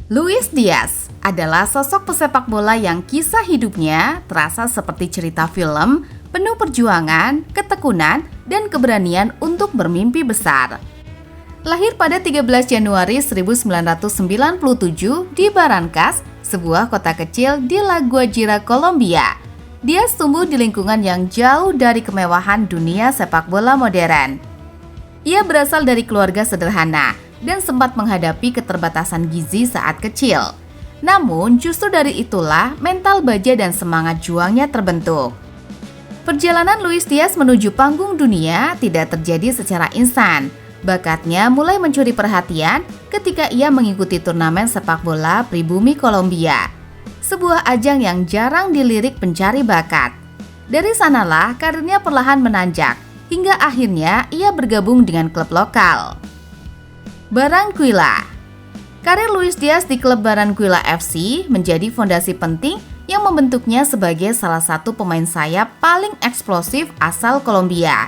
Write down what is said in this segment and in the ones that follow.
Luis Diaz adalah sosok pesepak bola yang kisah hidupnya terasa seperti cerita film, penuh perjuangan, ketekunan, dan keberanian untuk bermimpi besar. Lahir pada 13 Januari 1997 di Barrancas, sebuah kota kecil di La Guajira, Kolombia. Diaz tumbuh di lingkungan yang jauh dari kemewahan dunia sepak bola modern. Ia berasal dari keluarga sederhana dan sempat menghadapi keterbatasan gizi saat kecil. Namun, justru dari itulah mental baja dan semangat juangnya terbentuk. Perjalanan Luis Diaz menuju panggung dunia tidak terjadi secara instan. Bakatnya mulai mencuri perhatian ketika ia mengikuti turnamen sepak bola pribumi Kolombia, sebuah ajang yang jarang dilirik pencari bakat. Dari sanalah karirnya perlahan menanjak, hingga akhirnya ia bergabung dengan klub lokal, Barranquilla. Karir Luis Diaz di klub Barranquilla FC menjadi fondasi penting yang membentuknya sebagai salah satu pemain sayap paling eksplosif asal Kolombia.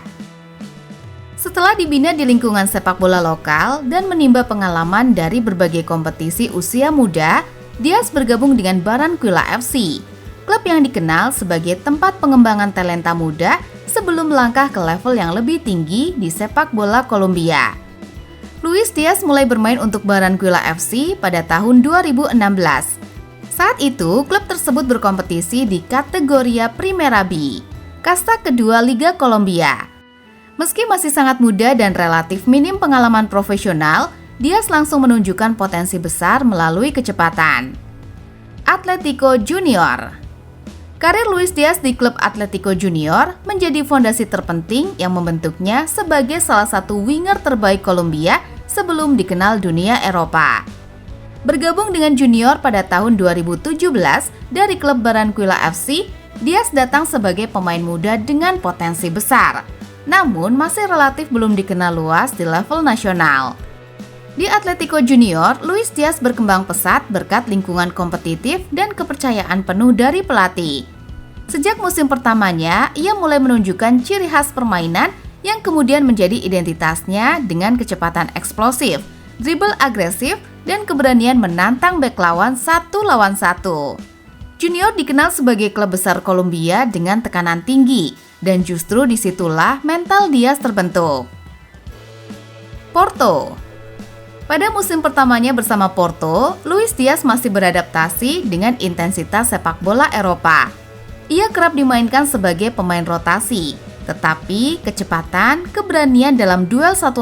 Setelah dibina di lingkungan sepak bola lokal dan menimba pengalaman dari berbagai kompetisi usia muda, Diaz bergabung dengan Barranquilla FC, klub yang dikenal sebagai tempat pengembangan talenta muda sebelum melangkah ke level yang lebih tinggi di sepak bola Kolombia. Luis Diaz mulai bermain untuk Barranquilla FC pada tahun 2016. Saat itu, klub tersebut berkompetisi di kategoria Primera B, kasta kedua Liga Kolombia. Meski masih sangat muda dan relatif minim pengalaman profesional, Diaz langsung menunjukkan potensi besar melalui kecepatan. Atletico Junior. Karir Luis Diaz di klub Atletico Junior menjadi fondasi terpenting yang membentuknya sebagai salah satu winger terbaik Kolombia sebelum dikenal dunia Eropa. Bergabung dengan Junior pada tahun 2017 dari klub Barranquilla FC, Diaz datang sebagai pemain muda dengan potensi besar, namun masih relatif belum dikenal luas di level nasional. Di Atletico Junior, Luis Diaz berkembang pesat berkat lingkungan kompetitif dan kepercayaan penuh dari pelatih. Sejak musim pertamanya, ia mulai menunjukkan ciri khas permainan yang kemudian menjadi identitasnya dengan kecepatan eksplosif, dribble agresif, dan keberanian menantang bek lawan 1-1. Junior dikenal sebagai klub besar Kolombia dengan tekanan tinggi, dan justru disitulah mental Diaz terbentuk. Porto. Pada musim pertamanya bersama Porto, Luis Diaz masih beradaptasi dengan intensitas sepak bola Eropa. Ia kerap dimainkan sebagai pemain rotasi, tetapi kecepatan, keberanian dalam duel 1-1,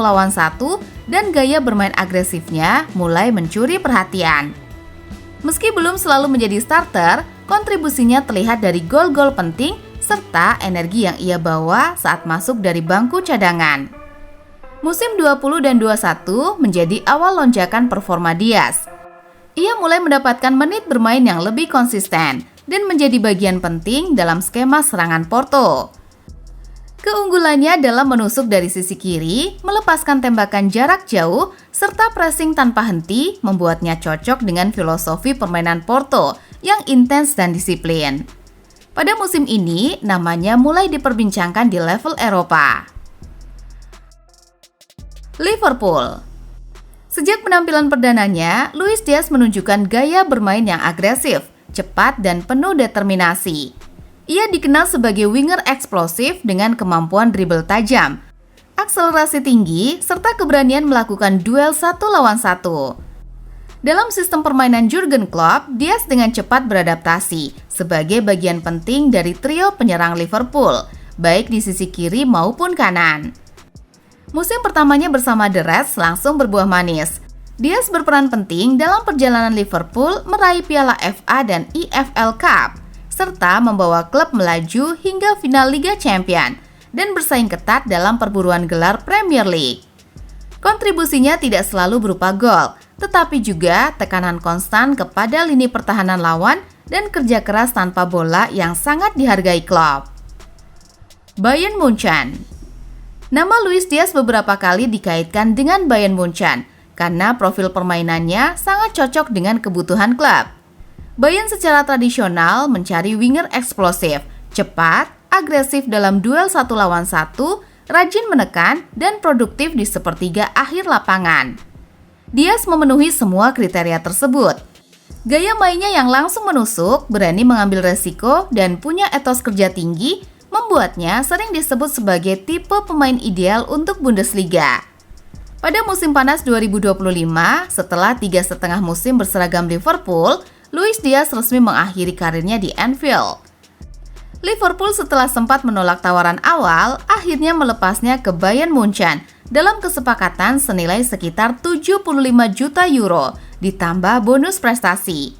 dan gaya bermain agresifnya mulai mencuri perhatian. Meski belum selalu menjadi starter, kontribusinya terlihat dari gol-gol penting serta energi yang ia bawa saat masuk dari bangku cadangan. Musim 20 dan 21 menjadi awal lonjakan performa Diaz. Ia mulai mendapatkan menit bermain yang lebih konsisten dan menjadi bagian penting dalam skema serangan Porto. Keunggulannya dalam menusuk dari sisi kiri, melepaskan tembakan jarak jauh, serta pressing tanpa henti membuatnya cocok dengan filosofi permainan Porto yang intens dan disiplin. Pada musim ini, namanya mulai diperbincangkan di level Eropa. Liverpool. Sejak penampilan perdananya, Luis Diaz menunjukkan gaya bermain yang agresif, cepat, dan penuh determinasi. Ia dikenal sebagai winger eksplosif dengan kemampuan dribble tajam, akselerasi tinggi, serta keberanian melakukan duel 1-1. Dalam sistem permainan Jurgen Klopp, Diaz dengan cepat beradaptasi sebagai bagian penting dari trio penyerang Liverpool, baik di sisi kiri maupun kanan. Musim pertamanya bersama The Reds langsung berbuah manis. Diaz berperan penting dalam perjalanan Liverpool meraih Piala FA dan EFL Cup, serta membawa klub melaju hingga final Liga Champions dan bersaing ketat dalam perburuan gelar Premier League. Kontribusinya tidak selalu berupa gol, tetapi juga tekanan konstan kepada lini pertahanan lawan dan kerja keras tanpa bola yang sangat dihargai Klopp. Bayern Munchen. Nama Luis Diaz beberapa kali dikaitkan dengan Bayern Munchen karena profil permainannya sangat cocok dengan kebutuhan klub. Bayern secara tradisional mencari winger eksplosif, cepat, agresif dalam duel 1-1, rajin menekan, dan produktif di sepertiga akhir lapangan. Diaz memenuhi semua kriteria tersebut, Gaya mainnya yang langsung menusuk, berani mengambil resiko, dan punya etos kerja tinggi membuatnya sering disebut sebagai tipe pemain ideal untuk Bundesliga. Pada musim panas 2025, setelah 3,5 musim berseragam Liverpool, Luis Diaz resmi mengakhiri karirnya di Anfield. Liverpool setelah sempat menolak tawaran awal, akhirnya melepasnya ke Bayern Munchen dalam kesepakatan senilai sekitar 75 juta euro ditambah bonus prestasi.